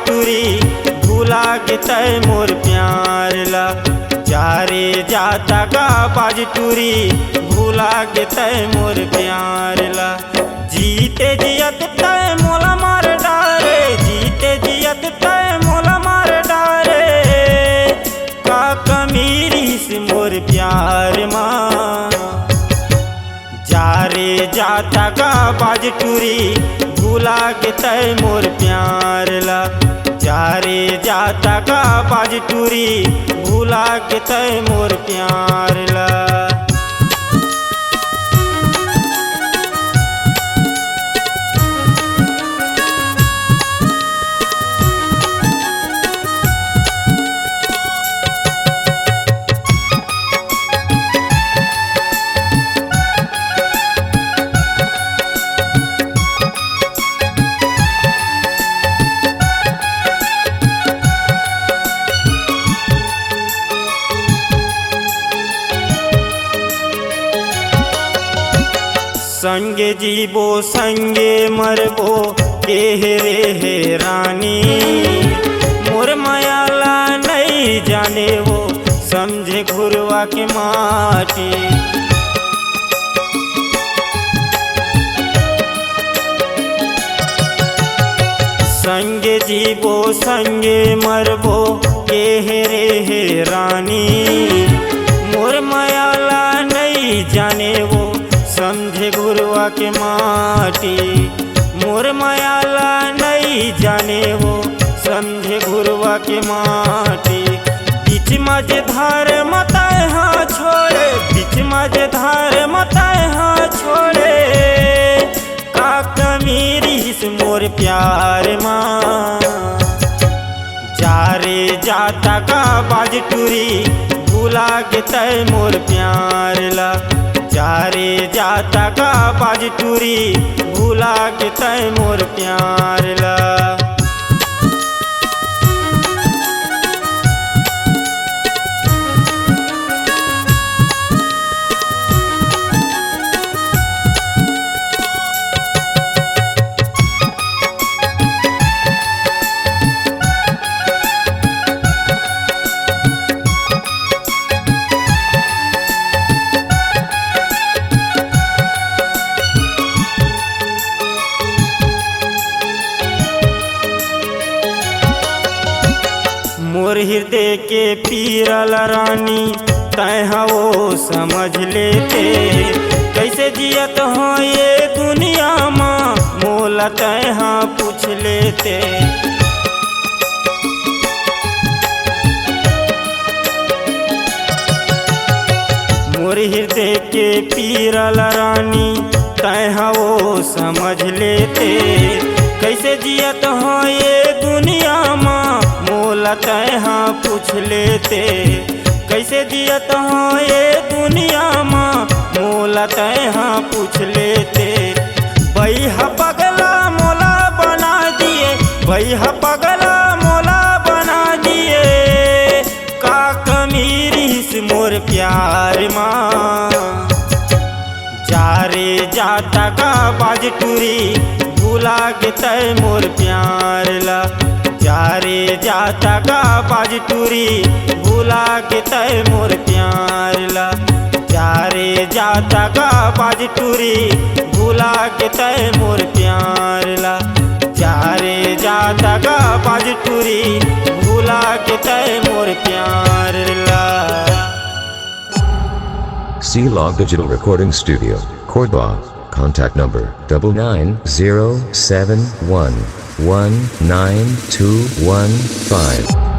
टूरी भूला के तय मोर प्यार ला। जा रे जाता का बाज टूरी भूला के तय मोर प्यार ला। जीते जियत तय मोला मार डारे, जीते जियत तय मोला मार डारे। का कमीरी से मोर प्यार माँ। जा रे जाता का बाज टूरी भूला के तय मोर प्यार ला। जा रे जाता का बाज टूरी भूला के तय मोर प्यार ला। संगे जीबो संगे मरबो केहरे हे रानी। मोर मायाला नहीं जाने वो समझे घुरवा के माटी। संगे जीबो संगे मरबो केहरे हे रानी। मोर मायाला नहीं जाने वो समझे गुरुआ के माटी। मोर मायाला नहीं जाने वो समझे गुरुआ के माटी। बीच मझधार मताए हाँ छोड़े, बीच मझधार मताए हाँ छोड़े। का कमीरी से मोर प्यार माँ। जा रे जाता का बाज टूरी भूला के तय मोर प्यार ला। जा रे जाता का बाज टूरी भूला के तय मोर प्यार ला। मोर हृदय के पीरल रानी तय वो समझ लेते। कैसे जियत हो ये दुनिया माँ मोला तय हाँ पूछ लेते। मोर हृदय के पीरल रानी तय वो समझ लेते। कैसे जियत हो ये दुनिया माँ मोला तय हाँ पूछ लेते। कैसे जियत हो ये दुनिया माँ मोला तय हाँ पूछ लेते। भैया पगला मोला बना दिए, भैया पगला मोला बना दिए। का कमीरी से मोर प्यार माँ। जा रे जाता का बाज टूरी भूला के तय मोर प्यार ला। जा रे जाता का बाज टूरी भूला के तय मोर प्यार ला। जा रे जाता का बाज टूरी भूला के तय मोर प्यार ला। जा रे जाता का बाज टूरी भूला के तय मोर प्यार ला। C-Log Digital Recording Studio, Cordoba. Contact number 99071192115.